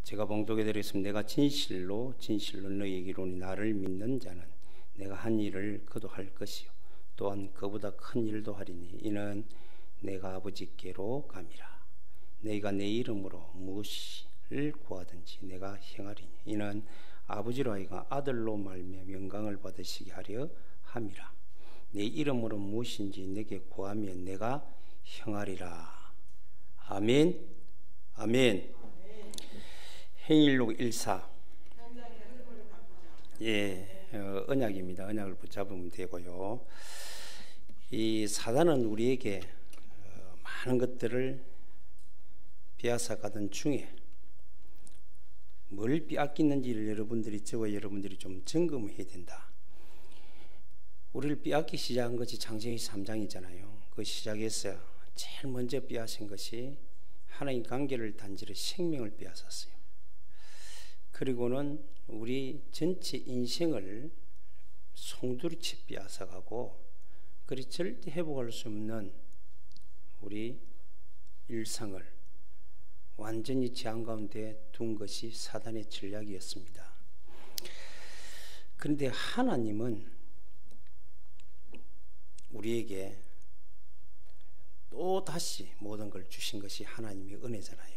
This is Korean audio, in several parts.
제가 봉독해 드리겠습니다. 내가 진실로 너희에게 이르노니 나를 믿는 자는 내가 한 일을 그도 할 것이요 또한 그보다 큰 일도 하리니 이는 내가 아버지께로 감이라. 너희가 내 이름으로 무엇을 구하든지 내가 행하리니 이는 아버지로 하여금 아들로 말미암아 영광을 받으시게 하려 함이라. 내 이름으로 무엇인지 내게 구하면 내가 행하리라. 아멘. 아멘. 행일록 1사. 언약입니다. 언약을 붙잡으면 되고요. 이 사단은 우리에게 많은 것들을 빼앗아가던 중에 뭘 빼앗기는지를 여러분들이 좀 점검해야 된다. 우리를 빼앗기 시작한 것이 창세기 3장이잖아요. 그 시작에서 제일 먼저 빼앗은 것이 하나님 관계를 단절해 생명을 빼앗았어요. 그리고는 우리 전체 인생을 송두리째 빼앗아가고 그리 절대 회복할 수 없는 우리 일상을 완전히 재앙 가운데 둔 것이 사단의 전략이었습니다. 그런데 하나님은 우리에게 또 다시 모든 걸 주신 것이 하나님의 은혜잖아요.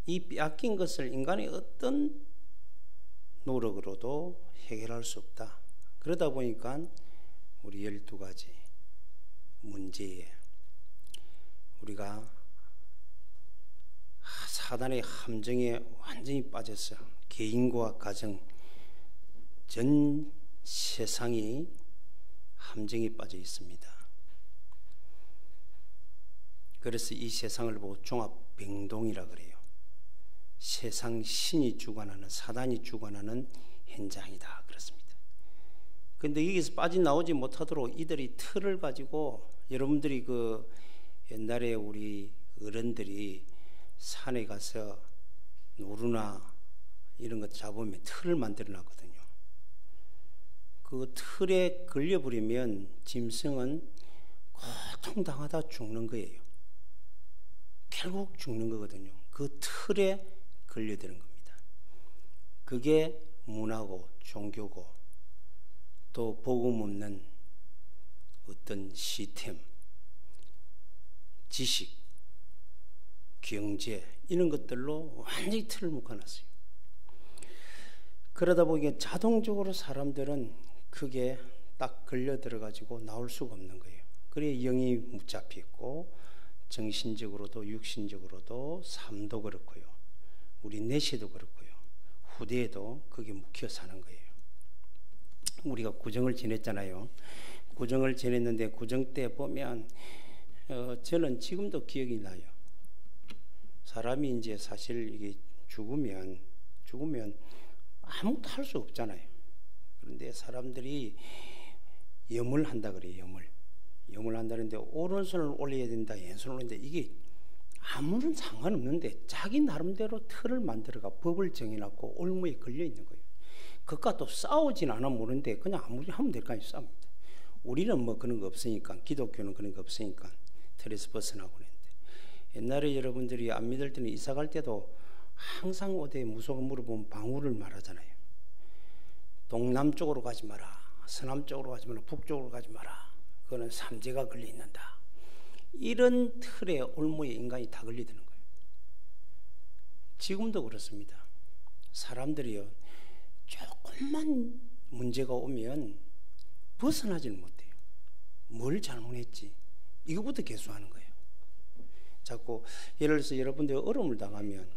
이 빼앗긴 것을 인간의 어떤 노력으로도 해결할 수 없다. 그러다 보니까 우리 12가지 문제에 우리가 사단의 함정에 완전히 빠져서 개인과 가정, 전 세상이 함정에 빠져 있습니다. 그래서 이 세상을 보고 종합병동이라 그래요. 세상 신이 주관하는, 사단이 주관하는 현장이다 그렇습니다. 그런데 여기서 빠져나오지 못하도록 이들이 틀을 가지고, 여러분들이 그 옛날에 우리 어른들이 산에 가서 노루나 이런 것 잡으면 틀을 만들어 놨거든요. 그 틀에 걸려버리면 짐승은 고통당하다 죽는 거예요. 결국 죽는 거거든요. 그 틀에 걸려드는 겁니다. 그게 문화고 종교고 또 복음 없는 어떤 시스템, 지식, 경제 이런 것들로 완전히 틀을 묶어놨어요. 그러다 보니까 자동적으로 사람들은 그게 딱 걸려 들어가지고 나올 수가 없는 거예요. 그래 영이 붙잡혀 있고 정신적으로도 육신적으로도 삶도 그렇고요. 우리 내시도 그렇고요. 후대에도 그게 묶여 사는 거예요. 우리가 구정을 지냈잖아요. 구정을 지냈는데 구정 때 보면 저는 지금도 기억이 나요. 사람이 이제 사실 이게 죽으면 아무것도 할 수 없잖아요. 그런데 사람들이 염을 한다 그래요. 염을 한다는데 오른손을 올려야 된다, 왼손을 올려야 된다. 이게 아무런 상관없는데 자기 나름대로 틀을 만들어가 법을 정해놨고 올무에 걸려 있는 거예요. 그것과 또 싸우진 않아 모르는데 그냥 아무리 하면 될 거 아니에요. 싸웁니다. 우리는 뭐 그런 거 없으니까, 기독교는 그런 거 없으니까 틀에서 벗어나고 그랬는데, 옛날에 여러분들이 안 믿을 때는 이사 갈 때도 항상 어디에 무소가 물어보면 방울을 말하잖아요. 동남쪽으로 가지 마라, 서남쪽으로 가지 마라, 북쪽으로 가지 마라. 그거는 삼재가 걸려 있는다. 이런 틀에 올무에 인간이 다 걸리드는 거예요. 지금도 그렇습니다. 사람들이요, 조금만 문제가 오면 벗어나지는 못해요. 뭘 잘못했지? 이거부터 개수하는 거예요. 자꾸 예를 들어서 여러분들이 어려움을 당하면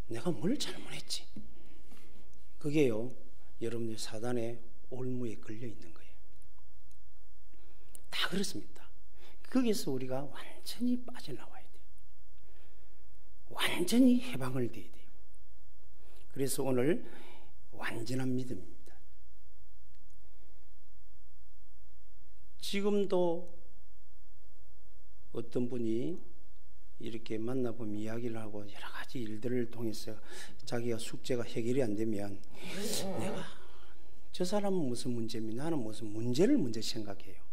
내가 뭘 잘못했지? 그게요, 여러분들 사단의 올무에 걸려 있는 거예요. 다 그렇습니다. 거기서 우리가 완전히 빠져나와야 돼요. 완전히 해방을 돼야 돼요. 그래서 오늘 완전한 믿음입니다. 지금도 어떤 분이 이렇게 만나보면 이야기를 하고 여러 가지 일들을 통해서 자기가 숙제가 해결이 안 되면 내가 저 사람은 무슨 문제면 나는 무슨 문제를 먼저 생각해요.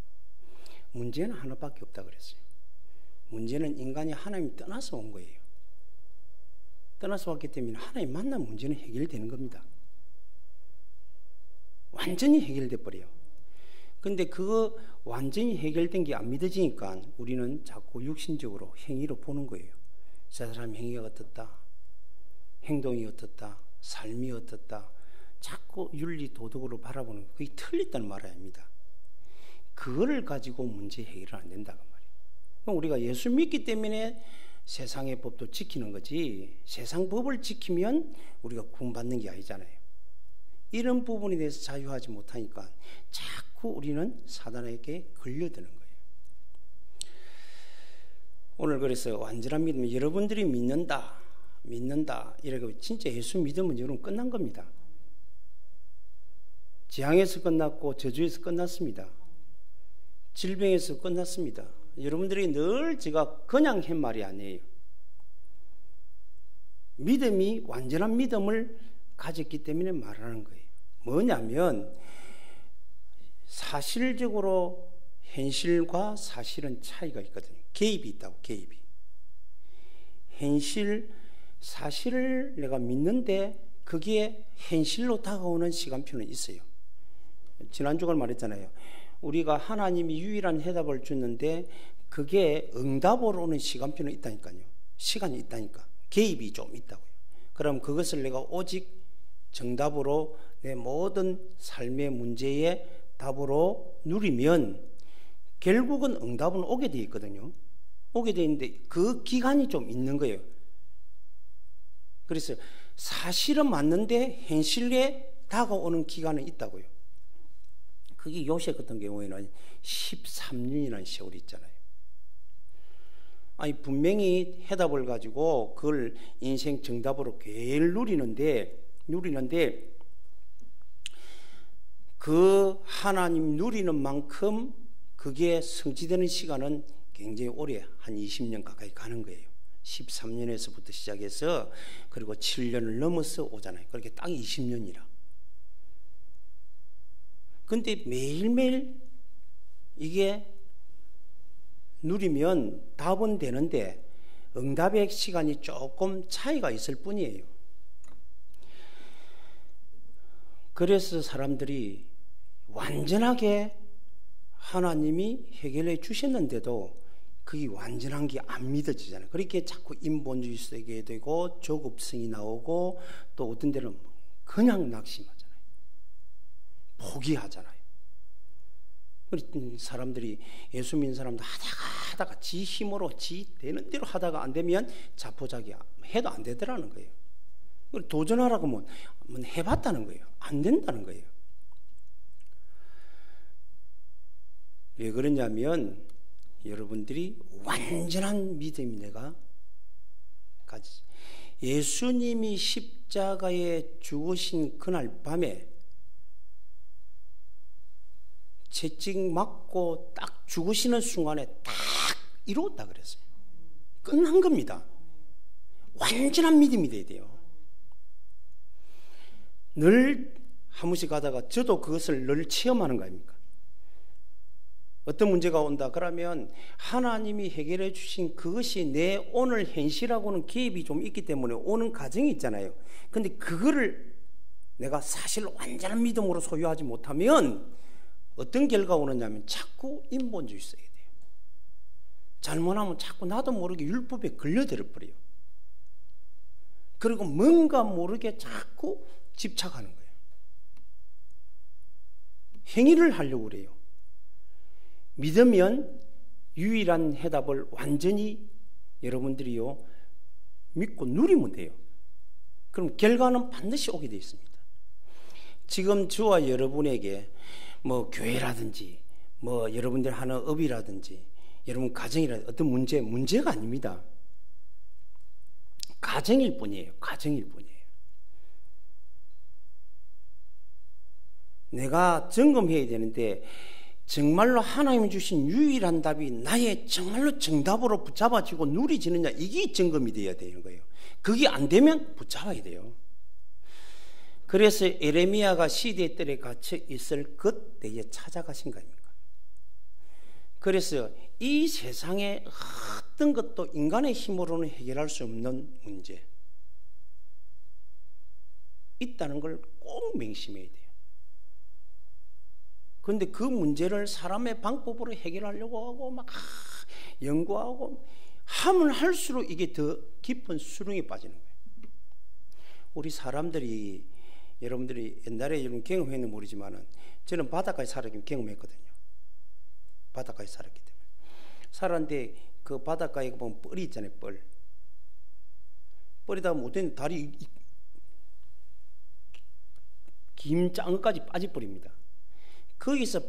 문제는 하나밖에 없다 그랬어요. 문제는 인간이 하나님 떠나서 온 거예요. 떠나서 왔기 때문에 하나님 만난 문제는 해결되는 겁니다. 완전히 해결돼 버려요. 근데 그거 완전히 해결된 게 안 믿어지니까 우리는 자꾸 육신적으로 행위로 보는 거예요. 저 사람 행위가 어떻다, 행동이 어떻다, 삶이 어떻다, 자꾸 윤리 도덕으로 바라보는 거, 그게 틀렸다는 말 아닙니다. 그거를 가지고 문제 해결은 안 된다고 말이에요. 그럼 우리가 예수 믿기 때문에 세상의 법도 지키는 거지, 세상 법을 지키면 우리가 구원받는 게 아니잖아요. 이런 부분에 대해서 자유하지 못하니까 자꾸 우리는 사단에게 걸려드는 거예요. 오늘 그래서 완전한 믿음, 여러분들이 믿는다 이렇게 진짜 예수 믿으면 여러분 끝난 겁니다. 재앙에서 끝났고 저주에서 끝났습니다. 질병에서 끝났습니다. 여러분들이 늘 제가 그냥 한 말이 아니에요. 믿음이 완전한 믿음을 가졌기 때문에 말하는 거예요. 뭐냐면 사실적으로 현실과 사실은 차이가 있거든요. 개입이 있다고, 개입이. 현실, 사실을 내가 믿는데 그게 현실로 다가오는 시간표는 있어요. 지난주간 말했잖아요. 우리가 하나님이 유일한 해답을 줬는데 그게 응답으로 오는 시간표는 있다니까요. 시간이 있다니까. 개입이 좀 있다고요. 그럼 그것을 내가 오직 정답으로 내 모든 삶의 문제의 답으로 누리면 결국은 응답은 오게 돼 있거든요. 오게 돼 있는데 그 기간이 좀 있는 거예요. 그래서 사실은 맞는데 현실에 다가오는 기간은 있다고요. 그게 요셉 같은 경우에는 13년이라는 세월이 있잖아요. 아니 분명히 해답을 가지고 그걸 인생 정답으로 계속 누리는데 그 하나님 누리는 만큼 그게 성취되는 시간은 굉장히 오래, 한 20년 가까이 가는 거예요. 13년에서부터 시작해서 그리고 7년을 넘어서 오잖아요. 그렇게 딱 20년이라. 근데 매일매일 이게 누리면 답은 되는데 응답의 시간이 조금 차이가 있을 뿐이에요. 그래서 사람들이 완전하게 하나님이 해결해 주셨는데도 그게 완전한 게 안 믿어지잖아요. 그렇게 자꾸 인본주의 쓰게 되고 조급성이 나오고 또 어떤 데는 그냥 낙심하잖아요. 포기하잖아요. 사람들이 예수 믿는 사람도 하다가 지 힘으로 지 되는 대로 하다가 안 되면 자포자기 해도 안 되더라는 거예요. 도전하라고 하면 해봤다는 거예요. 안 된다는 거예요. 왜 그러냐면 여러분들이 완전한 믿음이 내가 가지죠. 예수님이 십자가에 죽으신 그날 밤에 채찍 맞고 딱 죽으시는 순간에 딱 이루었다 그랬어요. 끝난 겁니다. 완전한 믿음이 돼야 돼요. 늘 한 번씩 가다가 저도 그것을 늘 체험하는 거 아닙니까? 어떤 문제가 온다 그러면 하나님이 해결해 주신 그것이 내 오늘 현실하고는 개입이 좀 있기 때문에 오는 과정이 있잖아요. 근데 그거를 내가 사실 완전한 믿음으로 소유하지 못하면 어떤 결과가 오느냐면 자꾸 인본주의 써야 돼요. 잘못하면 자꾸 나도 모르게 율법에 걸려들어 버려요. 그리고 뭔가 모르게 자꾸 집착하는 거예요. 행위를 하려고 그래요. 믿으면 유일한 해답을 완전히 여러분들이요 믿고 누리면 돼요. 그럼 결과는 반드시 오게 되어 있습니다. 지금 저와 여러분에게 뭐 교회라든지 뭐 여러분들 하는 업이라든지 여러분 가정이라든지 어떤 문제가 아닙니다. 가정일 뿐이에요. 가정일 뿐이에요. 내가 점검해야 되는데 정말로 하나님이 주신 유일한 답이 나의 정말로 정답으로 붙잡아지고 누리지느냐, 이게 점검이 되어야 되는 거예요. 그게 안 되면 붙잡아야 돼요. 그래서 에레미야가 시대의 뜰에 갇혀 있을 그때에 찾아가신 거 아닙니까? 그래서 이 세상의 어떤 것도 인간의 힘으로는 해결할 수 없는 문제, 있다는 걸 꼭 명심해야 돼요. 그런데 그 문제를 사람의 방법으로 해결하려고 하고 막 연구하고 하면 할수록 이게 더 깊은 수렁에 빠지는 거예요. 우리 사람들이, 여러분들이 옛날에 여러분 경험했는지 모르지만은 저는 바닷가에 살았기 경험했거든요. 바닷가에 살았기 때문에. 살았는데 그 바닷가에 보면 뻘이 있잖아요. 뻘에다가 못된 다리 긴 짱까지 빠져버립니다. 거기서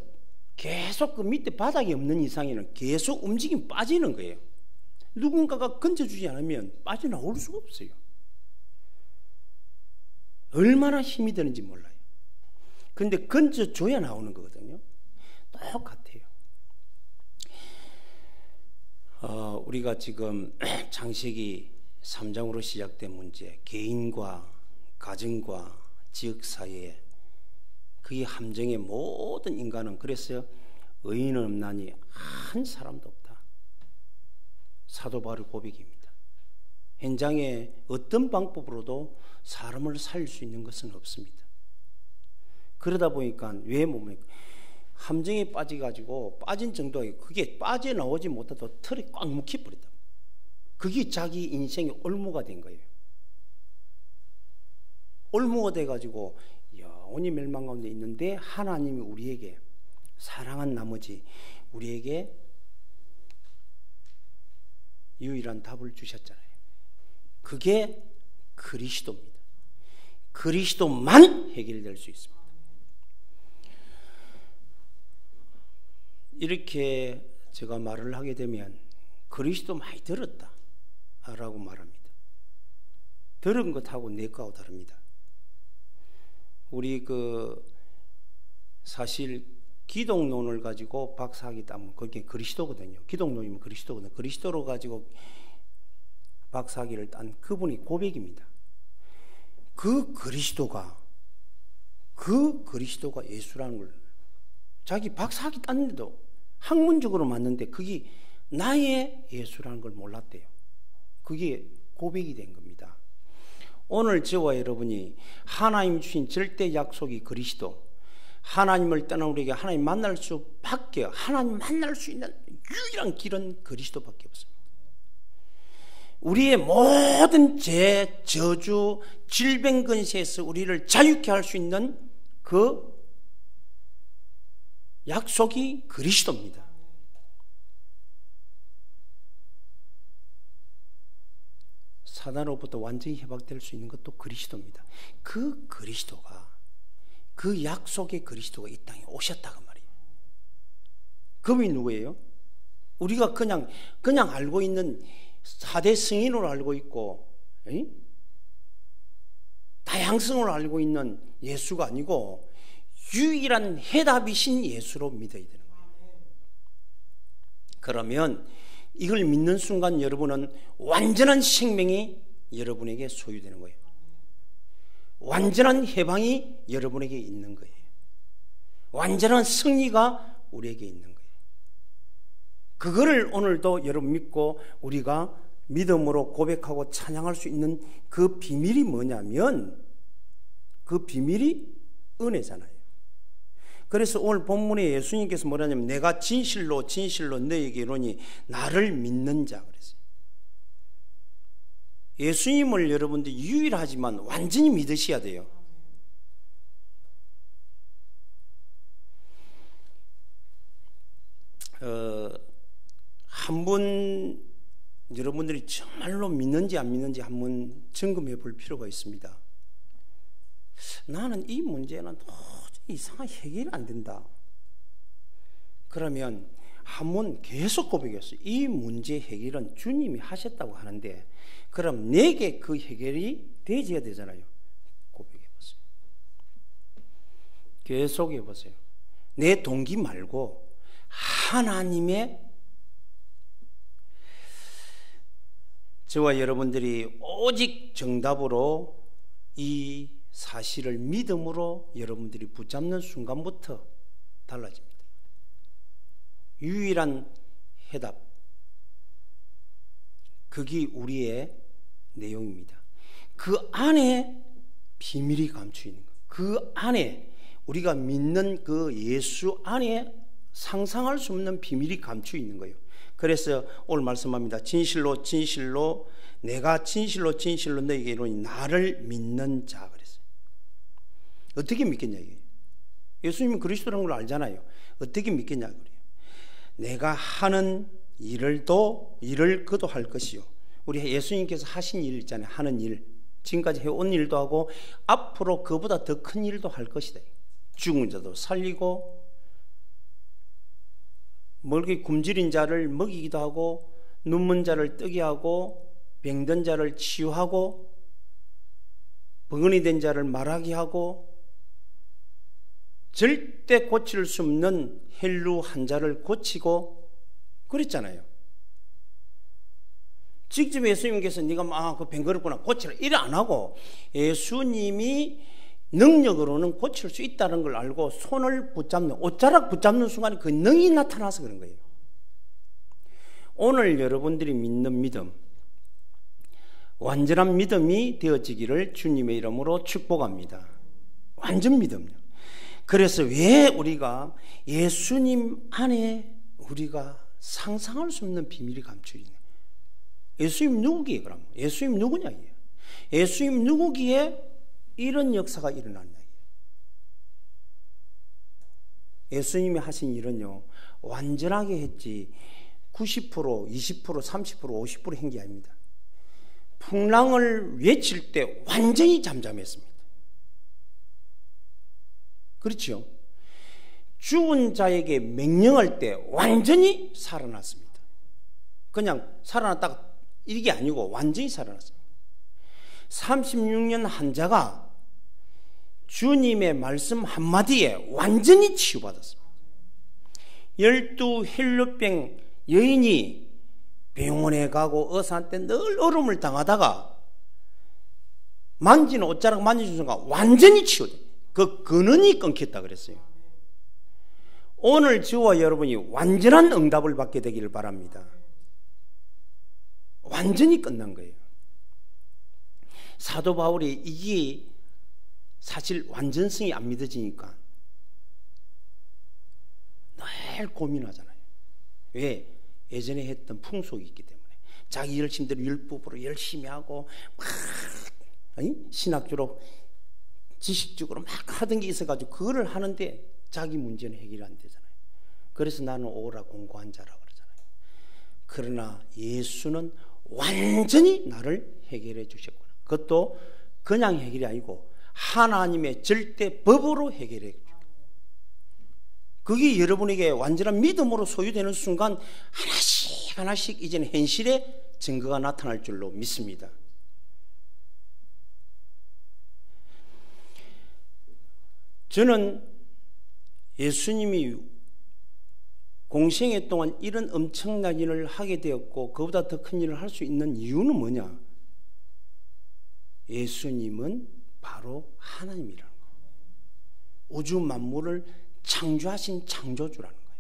계속 그 밑에 바닥이 없는 이상에는 계속 움직임 빠지는 거예요. 누군가가 건져주지 않으면 빠져나올 수가 없어요. 얼마나 힘이 드는지 몰라요. 그런데 건져줘야 나오는 거거든요. 똑같아요. 우리가 지금 창세기 3장으로 시작된 문제, 개인과 가정과 지역사회, 그게 함정의 모든 인간은 그래서 의인은 없나니 한 사람도 없다. 사도 바울의 고백입니다. 현장에 어떤 방법으로도 사람을 살릴 수 있는 것은 없습니다. 그러다 보니까 왜 뭡니까? 함정에 빠져가지고 빠진 정도에 그게 빠져나오지 못해도 털이 꽉 묵혀버렸다. 그게 자기 인생의 올무가 된 거예요. 올무가 돼가지고 영원히 멸망 가운데 있는데 하나님이 우리에게 사랑한 나머지 우리에게 유일한 답을 주셨잖아요. 그게 그리스도입니다. 그리스도만 해결될 수 있습니다. 이렇게 제가 말을 하게 되면 그리스도 많이 들었다 라고 말합니다. 들은 것하고 내 거하고 다릅니다. 우리 사실 기독론을 가지고 박사학위 따면 그게 그리스도거든요. 기독론이면 그리스도거든요. 그리스도로 가지고 박사학위를 딴 그분이 고백입니다. 그 그리스도가 예수라는 걸 자기 박사학위 땄는데도 학문적으로 맞는데 그게 나의 예수라는 걸 몰랐대요. 그게 고백이 된 겁니다. 오늘 저와 여러분이 하나님 주신 절대 약속이 그리스도, 하나님을 떠난 우리에게 하나님 만날 수밖에, 하나님 만날 수 있는 유일한 길은 그리스도밖에 없습니다. 우리의 모든 죄, 저주, 질병 근세에서 우리를 자유케 할 수 있는 그 약속이 그리스도입니다. 사단으로부터 완전히 해방될 수 있는 것도 그리스도입니다. 그 그리스도가, 그 약속의 그리스도가 이 땅에 오셨다고 말이에요. 그분이 누구예요? 우리가 그냥 알고 있는 4대 성인으로 알고 있고 다양성으로 알고 있는 예수가 아니고 유일한 해답이신 예수로 믿어야 되는 거예요. 그러면 이걸 믿는 순간 여러분은 완전한 생명이 여러분에게 소유되는 거예요. 완전한 해방이 여러분에게 있는 거예요. 완전한 승리가 우리에게 있는 거예요. 그거를 오늘도 여러분 믿고 우리가 믿음으로 고백하고 찬양할 수 있는 그 비밀이 뭐냐면 그 비밀이 은혜잖아요. 그래서 오늘 본문에 예수님께서 뭐라냐면 내가 진실로 너에게 이르노니 나를 믿는 자 그랬어요. 예수님을 여러분들이 유일하지만 완전히 믿으셔야 돼요. 한번 여러분들이 정말로 믿는지 안 믿는지 한번 점검해 볼 필요가 있습니다. 나는 이 문제는 도저히 이상하게 해결이 안 된다. 그러면 한번 계속 고백했어요. 이 문제 해결은 주님이 하셨다고 하는데 그럼 내게 그 해결이 되어야 되잖아요. 고백해보세요. 계속 해보세요. 내 동기 말고 하나님의, 저와 여러분들이 오직 정답으로 이 사실을 믿음으로 여러분들이 붙잡는 순간부터 달라집니다. 유일한 해답, 그게 우리의 내용입니다. 그 안에 비밀이 감추어 있는 거예요. 그 안에 우리가 믿는 그 예수 안에 상상할 수 없는 비밀이 감추어 있는 거예요. 그래서 오늘 말씀합니다. 진실로 진실로 내가 진실로 진실로 너에게 이르노니 나를 믿는 자 그랬어요. 어떻게 믿겠냐 이게. 예수님은 그리스도라는 걸 알잖아요. 어떻게 믿겠냐 그래요. 내가 하는 일을 그도 할 것이요. 우리 예수님께서 하신 일 있잖아요. 하는 일. 지금까지 해온 일도 하고 앞으로 그보다 더 큰 일도 할 것이다. 죽은 자도 살리고 멀게 굶주린 자를 먹이기도 하고 눈먼 자를 뜨게 하고 병든 자를 치유하고 버근이 된 자를 말하게 하고 절대 고칠 수 없는 헬루 환자를 고치고 그랬잖아요. 직접 예수님께서 네가 막 그 병 걸었구나 고치라 이래 안 하고 예수님이 능력으로는 고칠 수 있다는 걸 알고 손을 붙잡는 옷자락 붙잡는 순간에 그 능이 나타나서 그런 거예요. 오늘 여러분들이 믿는 믿음 완전한 믿음이 되어지기를 주님의 이름으로 축복합니다. 완전 믿음요. 그래서 왜 우리가 예수님 안에 우리가 상상할 수 없는 비밀이 감추어 있는 예수님 누구기에 그럼? 예수님 누구냐 이게? 예수님 누구기에 이런 역사가 일어났냐 이게? 예수님이 하신 일은요 완전하게 했지 90%, 20%, 30%, 50% 한 게 아닙니다. 풍랑을 외칠 때 완전히 잠잠했습니다. 그렇죠? 죽은 자에게 명령할 때 완전히 살아났습니다. 그냥 살아났다가 이게 아니고 완전히 살아났습니다. 36년 환자가 주님의 말씀 한마디에 완전히 치유받았습니다. 12 헬루병 여인이 병원에 가고 의사한테 늘 얼음을 당하다가 만지는 옷자락 만져준 순간 완전히 치유돼. 그 근원이 끊겼다 그랬어요. 오늘 저와 여러분이 완전한 응답을 받게 되기를 바랍니다. 완전히 끝난 거예요. 사도 바울이 이게 사실 완전성이 안 믿어지니까 늘 고민하잖아요. 왜? 예전에 했던 풍속이 있기 때문에 자기 열심대로 율법으로 열심히 하고 막 신학적으로 지식적으로 막 하던 게 있어가지고 그거를 하는데 자기 문제는 해결이 안 되잖아요. 그래서 나는 오라 공고한 자라 그러잖아요. 그러나 예수는 완전히 나를 해결해 주셨구나. 그것도 그냥 해결이 아니고 하나님의 절대 법으로 해결해 주셨구나. 그게 여러분에게 완전한 믿음으로 소유되는 순간 하나씩 하나씩 이제는 현실의 증거가 나타날 줄로 믿습니다. 저는 예수님이 공생애 동안 이런 엄청난 일을 하게 되었고 그보다 더 큰 일을 할 수 있는 이유는 뭐냐? 예수님은 바로 하나님이라는 거예요. 우주 만물을 창조하신 창조주라는 거예요.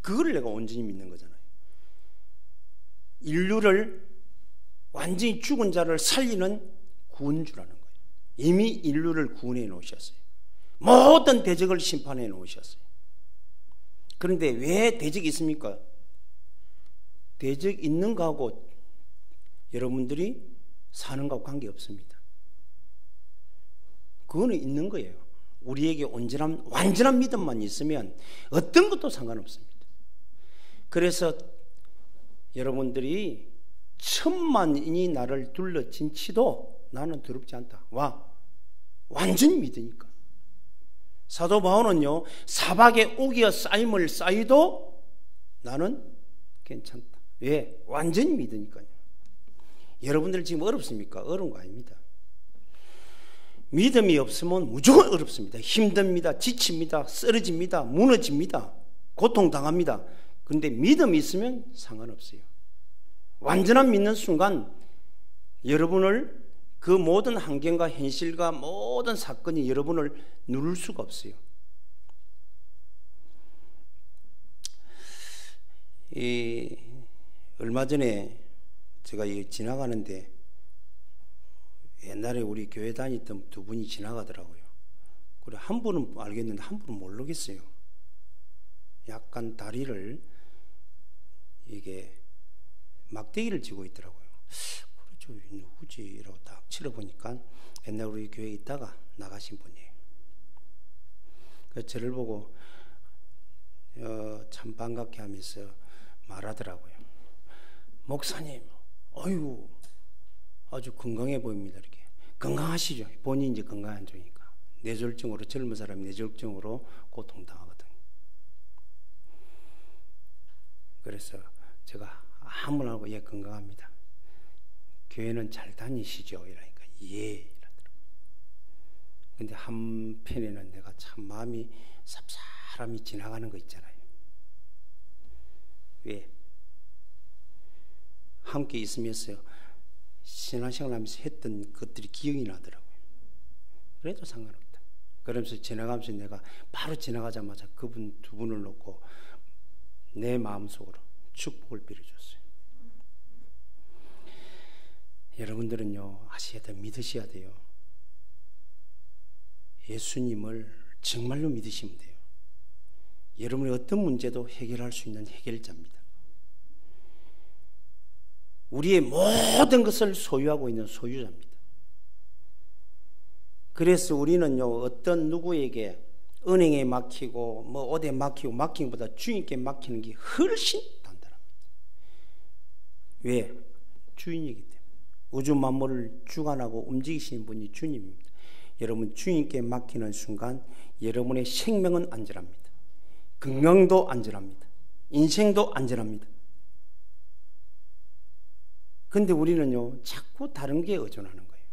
그걸 내가 온전히 믿는 거잖아요. 인류를 완전히 죽은 자를 살리는 구원주라는 거예요. 이미 인류를 구원해 놓으셨어요. 모든 대적을 심판해 놓으셨어요. 그런데 왜 대적이 있습니까? 대적 있는 거하고 여러분들이 사는 거하고 관계없습니다. 그거는 있는 거예요. 우리에게 완전한 믿음만 있으면 어떤 것도 상관없습니다. 그래서 여러분들이 1000만인이 나를 둘러친 치도 나는 두렵지 않다. 와, 완전히 믿으니까. 사도 바울은요, 사박에 우기어 쌓임을 쌓이도 나는 괜찮다. 왜? 완전히 믿으니까요. 여러분들 지금 어렵습니까? 어려운 거 아닙니다. 믿음이 없으면 무조건 어렵습니다. 힘듭니다. 지칩니다. 쓰러집니다. 무너집니다. 고통당합니다. 그런데 믿음이 있으면 상관없어요. 완전한 믿는 순간 여러분을 그 모든 환경과 현실과 모든 사건이 여러분을 누를 수가 없어요. 얼마 전에 제가 지나가는데 옛날에 우리 교회 다니던 두 분이 지나가더라고요. 그래 한 분은 알겠는데 한 분은 모르겠어요. 약간 다리를 이게 막대기를 쥐고 있더라고요. 그렇죠, 누구지? 이러고 딱 치러보니까 옛날 우리 교회에 있다가 나가신 분이에요. 그래서 저를 보고 참 반갑게 하면서 말하더라고요. 목사님, 어휴, 아주 건강해 보입니다. 이렇게 건강하시죠? 본인이 이제 건강한 중이니까. 뇌졸중으로, 젊은 사람이 뇌졸중으로 고통당하거든요. 그래서 제가 한번 하고 예, 건강합니다. 교회는 잘 다니시죠? 이러니까 예, 이러더라고요. 근데 한편에는 내가 참 마음이 삽삽함이 지나가는 거 있잖아요. 왜? 함께 있으면서 신앙생활 하면서 했던 것들이 기억이 나더라고요. 그래도 상관없다. 그러면서 지나가면서 내가 바로 지나가자마자 그분 두 분을 놓고 내 마음속으로 축복을 빌어줬어요. 여러분들은요, 아셔야 돼, 믿으셔야 돼요. 예수님을 정말로 믿으시면 돼요. 여러분의 어떤 문제도 해결할 수 있는 해결자입니다. 우리의 모든 것을 소유하고 있는 소유자입니다. 그래서 우리는요, 어떤 누구에게 은행에 맡기고 뭐 어디에 맡기고 맡긴 것보다 주님께 맡기는 게 훨씬 단단합니다. 왜? 주인이기 때문에. 우주 만물을 주관하고 움직이시는 분이 주님입니다. 여러분 주님께 맡기는 순간 여러분의 생명은 안전합니다. 건강도 안전합니다. 인생도 안전합니다. 근데 우리는요, 자꾸 다른 게 의존하는 거예요.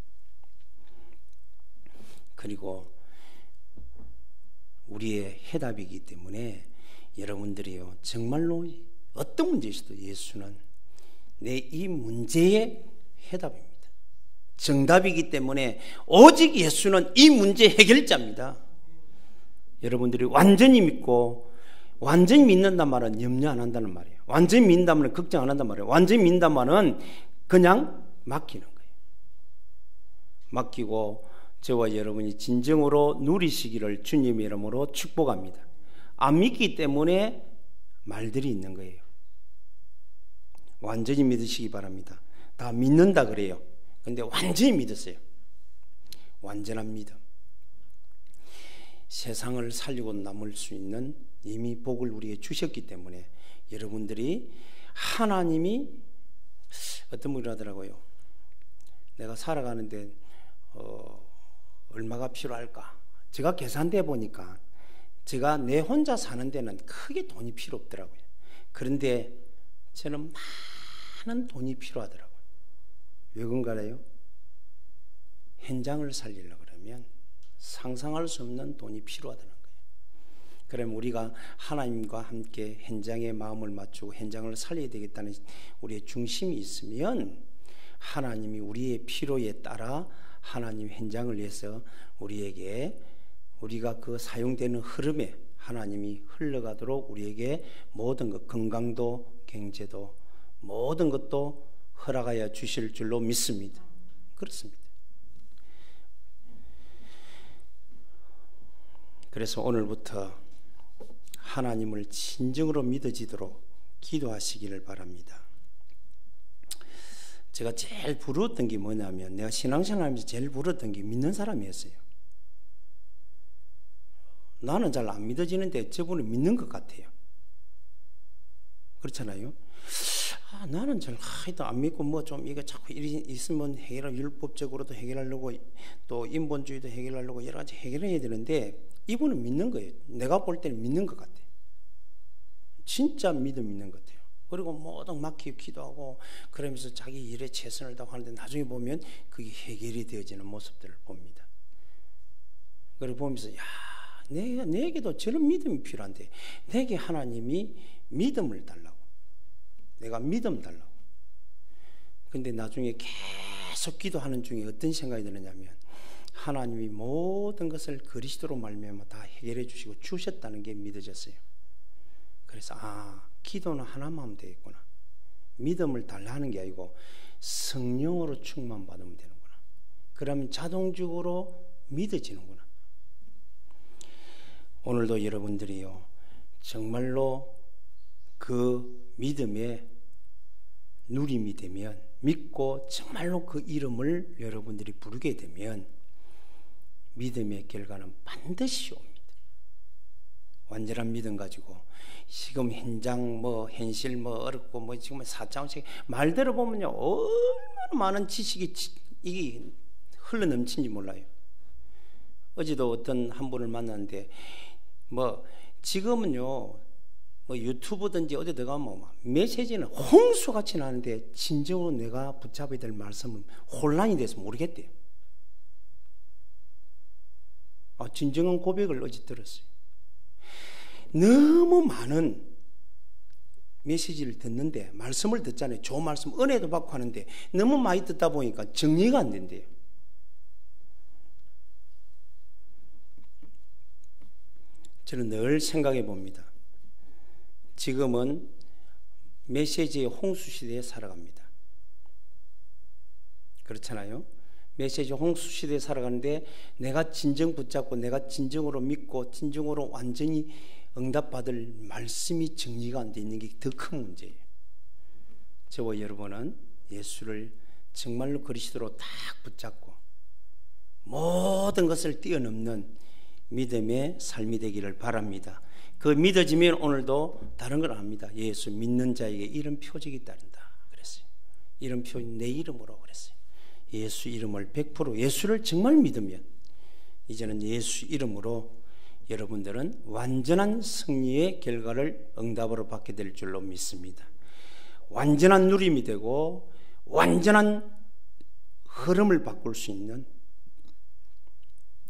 그리고 우리의 해답이기 때문에 여러분들이요, 정말로 어떤 문제 있어도 예수는 내 이 문제의 해답입니다. 정답이기 때문에 오직 예수는 이 문제 해결자입니다. 여러분들이 완전히 믿고, 완전히 믿는단 말은 염려 안 한다는 말이에요. 완전히 믿는단 말은 걱정 안 한단 말이에요. 완전히 믿는단 말은 그냥 맡기는 거예요. 맡기고 저와 여러분이 진정으로 누리시기를 주님의 이름으로 축복합니다. 안 믿기 때문에 말들이 있는 거예요. 완전히 믿으시기 바랍니다. 다 믿는다 그래요. 근데 완전히 믿으세요. 완전한 믿음. 세상을 살리고 남을 수 있는 이미 복을 우리에게 주셨기 때문에 여러분들이 하나님이 어떤 분이 하더라고요. 내가 살아가는데 얼마가 필요할까? 제가 계산돼 보니까 제가 내 혼자 사는 데는 크게 돈이 필요 없더라고요. 그런데 저는 많은 돈이 필요하더라고요. 왜 그런가요? 현장을 살리려고 그러면 상상할 수 없는 돈이 필요하다는 거예요. 그럼 우리가 하나님과 함께 현장에 마음을 맞추고 현장을 살려야 되겠다는 우리의 중심이 있으면 하나님이 우리의 필요에 따라 하나님 현장을 위해서 우리에게 우리가 그 사용되는 흐름에 하나님이 흘러가도록 우리에게 모든 것, 건강도 경제도 모든 것도 허락하여 주실 줄로 믿습니다. 그렇습니다. 그래서 오늘부터 하나님을 진정으로 믿어지도록 기도하시기를 바랍니다. 제가 제일 부러웠던 게 뭐냐면 내가 신앙생활하면서 제일 부러웠던 게 믿는 사람이었어요. 나는 잘 안 믿어지는데 저분은 믿는 것 같아요. 그렇잖아요. 나는 잘 하여도 안 믿고 뭐 좀 이거 자꾸 일이 있으면 해결하고 율법적으로도 해결하려고 또 인본주의도 해결하려고 여러 가지 해결해야 되는데 이분은 믿는 거예요. 내가 볼 때는 믿는 것 같아요. 진짜 믿음 있는 것 같아요. 그리고 모든 막히고 기도하고 그러면서 자기 일에 최선을 다하는데 나중에 보면 그게 해결이 되어지는 모습들을 봅니다. 그리고 보면서 야, 내게도 저런 믿음이 필요한데 내게 하나님이 믿음을 달라고. 내가 믿음 달라고. 근데 나중에 계속 기도하는 중에 어떤 생각이 드느냐면 하나님이 모든 것을 그리스도로 말미암아 다 해결해 주시고 주셨다는 게 믿어졌어요. 그래서 기도는 하나만 하면 되겠구나. 믿음을 달라 하는 게 아니고 성령으로 충만 받으면 되는구나. 그러면 자동적으로 믿어지는구나. 오늘도 여러분들이요, 정말로 그 믿음에 누림이 되면, 믿고 정말로 그 이름을 여러분들이 부르게 되면 믿음의 결과는 반드시 옵니다. 완전한 믿음 가지고 지금 현장 현실 어렵고 지금 4차원씩 말 들어보면요, 얼마나 많은 지식이 이게 흘러 넘친지 몰라요. 어제도 어떤 한 분을 만났는데 지금은요 유튜브든지 어디 들어가면 메시지는 홍수같이 나는데 진정으로 내가 붙잡아야 될 말씀은 혼란이 돼서 모르겠대요. 진정한 고백을 어제 들었어요. 너무 많은 메시지를 듣는데, 말씀을 듣잖아요. 좋은 말씀, 은혜도 받고 하는데 너무 많이 듣다 보니까 정리가 안 된대요. 저는 늘 생각해 봅니다. 지금은 메시지의 홍수 시대에 살아갑니다. 그렇잖아요. 메시지 홍수 시대에 살아가는데 내가 진정 붙잡고 내가 진정으로 믿고 진정으로 완전히 응답받을 말씀이 정리가 안 돼 있는 게 더 큰 문제예요. 저와 여러분은 예수를 정말로 그리스도로 딱 붙잡고 모든 것을 뛰어넘는 믿음의 삶이 되기를 바랍니다. 그 믿어지면 오늘도 다른 걸 압니다. 예수 믿는 자에게 이런 표적이 따른다 그랬어요. 이런 표적 내 이름으로 그랬어요. 예수 이름을 100% 예수를 정말 믿으면 이제는 예수 이름으로 여러분들은 완전한 승리의 결과를 응답으로 받게 될 줄로 믿습니다. 완전한 누림이 되고 완전한 흐름을 바꿀 수 있는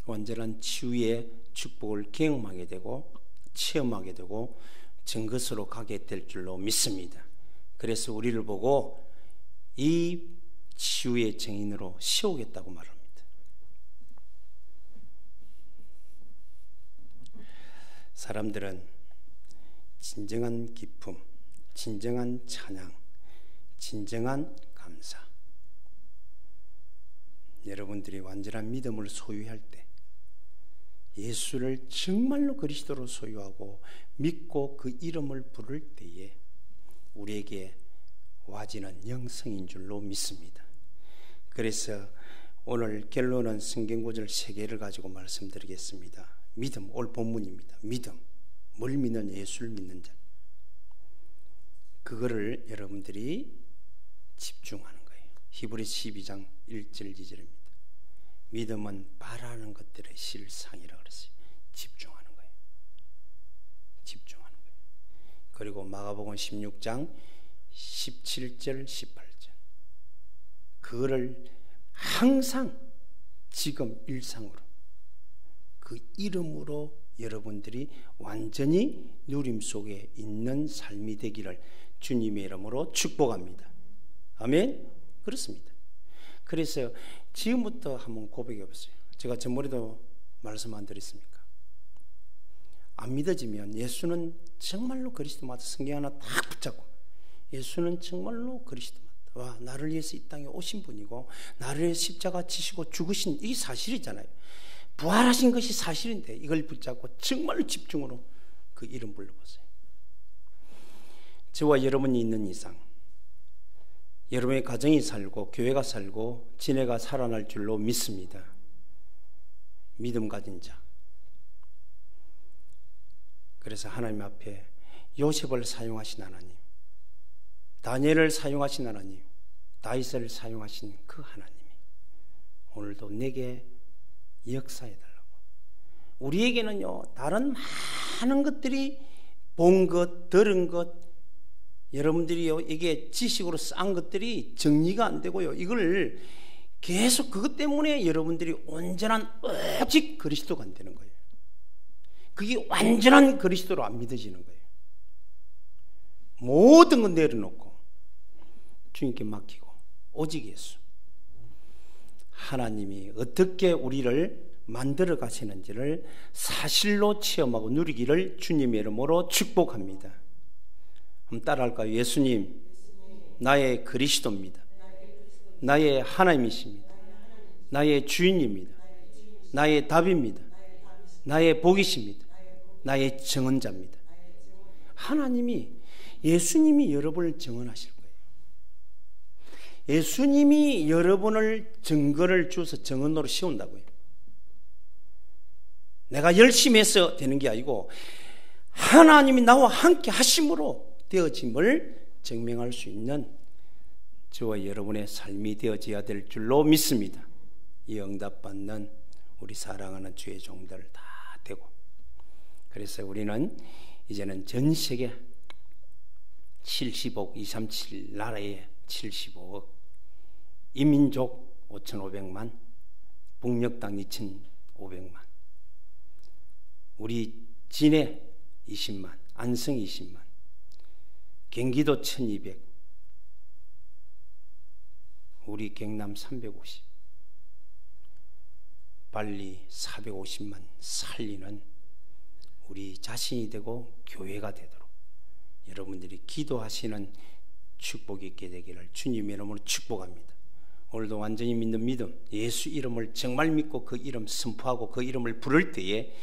완전한 치유의 축복을 경험하게 되고 체험하게 되고 증거스로 가게 될 줄로 믿습니다. 그래서 우리를 보고 이 치유의 증인으로 세우겠다고 말합니다. 사람들은 진정한 기쁨, 진정한 찬양, 진정한 감사, 여러분들이 완전한 믿음을 소유할 때, 예수를 정말로 그리스도로 소유하고 믿고 그 이름을 부를 때에 우리에게 와지는 영성인 줄로 믿습니다. 그래서 오늘 결론은 성경구절 3개를 가지고 말씀드리겠습니다. 믿음, 오늘 본문입니다. 믿음, 뭘 믿는? 예수를 믿는 자. 그거를 여러분들이 집중하는 거예요. 히브리서 12장 1절 2절입니다. 믿음은 바라는 것들의 실상이라 그랬어요. 집중하는 거예요. 집중하는 거예요. 그리고 마가복음 16장 17절 18절 그거를 항상 지금 일상으로 그 이름으로 여러분들이 완전히 누림 속에 있는 삶이 되기를 주님의 이름으로 축복합니다. 아멘? 그렇습니다. 그래서 지금부터 한번 고백해 보세요. 제가 전번에도 말씀 안 드렸습니까? 안 믿어지면 예수는 정말로 그리스도 맞다. 성경 하나 딱 붙잡고 예수는 정말로 그리스도 맞다. 와, 나를 위해서 이 땅에 오신 분이고 나를 위해서 십자가 지시고 죽으신 이 사실이잖아요. 부활하신 것이 사실인데 이걸 붙잡고 정말로 집중으로 그 이름 불러보세요. 저와 여러분이 있는 이상 여러분의 가정이 살고 교회가 살고 지네가 살아날 줄로 믿습니다. 믿음 가진 자. 그래서 하나님 앞에 요셉을 사용하신 하나님, 다니엘을 사용하신 하나님, 다윗을 사용하신 그 하나님이 오늘도 내게 역사해달라고. 우리에게는요 다른 많은 것들이 본 것, 들은 것, 여러분들이요 이게 지식으로 쌓은 것들이 정리가 안 되고요, 이걸 계속 그것 때문에 여러분들이 온전한 오직 그리스도가 안 되는 거예요. 그게 완전한 그리스도로 안 믿어지는 거예요. 모든 건 내려놓고 주님께 맡기고 오직 예수, 하나님이 어떻게 우리를 만들어 가시는지를 사실로 체험하고 누리기를 주님의 이름으로 축복합니다. 한번 따라할까요? 예수님, 나의 그리스도입니다. 나의 하나님이십니다. 나의 주인입니다. 나의 답입니다. 나의 복이십니다. 나의 증언자입니다. 하나님이, 예수님이 여러분을 증언하실 거예요. 예수님이 여러분을 증거를 주어서 증언으로 세운다고요. 내가 열심히 해서 되는 게 아니고 하나님이 나와 함께 하심으로 되어짐을 증명할 수 있는 저와 여러분의 삶이 되어져야 될 줄로 믿습니다. 이 응답받는 우리 사랑하는 주의 종들 다 되고, 그래서 우리는 이제는 전 세계 70억 237 나라에 75억, 이민족 5,500만, 북녘 땅 2,500만, 우리 진해 20만, 안성 20만, 경기도 1,200, 우리 경남 350, 발리 450만 살리는 우리 자신이 되고 교회가 되도록 여러분들이 기도하시는 축복이 있게 되기를 주님의 이름으로 축복합니다. 오늘도 완전히 믿는 믿음, 예수 이름을 정말 믿고 그 이름 선포하고 그 이름을 부를 때에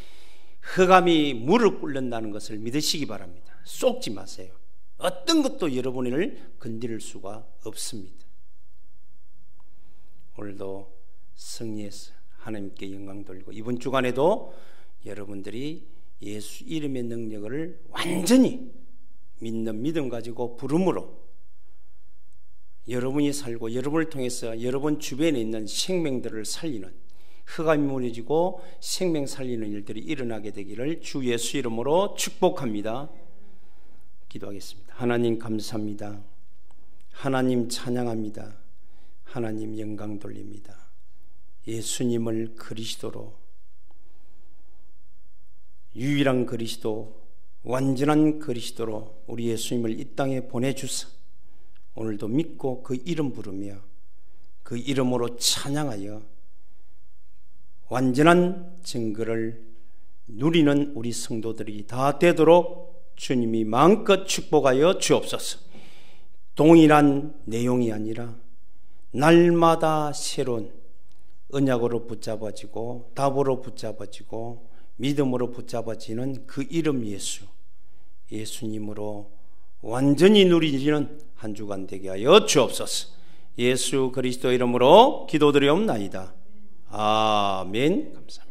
흑암이 물을 끓는다는 것을 믿으시기 바랍니다. 속지 마세요. 어떤 것도 여러분을 건드릴 수가 없습니다. 오늘도 승리해서 하나님께 영광 돌리고, 이번 주간에도 여러분들이 예수 이름의 능력을 완전히 믿는 믿음 가지고 부름으로 여러분이 살고 여러분을 통해서 여러분 주변에 있는 생명들을 살리는, 흑암이 무너지고 생명 살리는 일들이 일어나게 되기를 주 예수 이름으로 축복합니다. 기도하겠습니다. 하나님 감사합니다. 하나님 찬양합니다. 하나님 영광 돌립니다. 예수님을 그리스도로, 유일한 그리스도, 완전한 그리스도로 우리 예수님을 이 땅에 보내주사 오늘도 믿고 그 이름 부르며 그 이름으로 찬양하여 완전한 증거를 누리는 우리 성도들이 다 되도록 주님이 마음껏 축복하여 주옵소서. 동일한 내용이 아니라 날마다 새로운 언약으로 붙잡아지고 답으로 붙잡아지고 믿음으로 붙잡아지는 그 이름 예수, 예수님으로 완전히 누리지는 한 주간 되게 하여 주옵소서. 예수 그리스도 이름으로 기도드리옵나이다. 아멘. 감사합니다.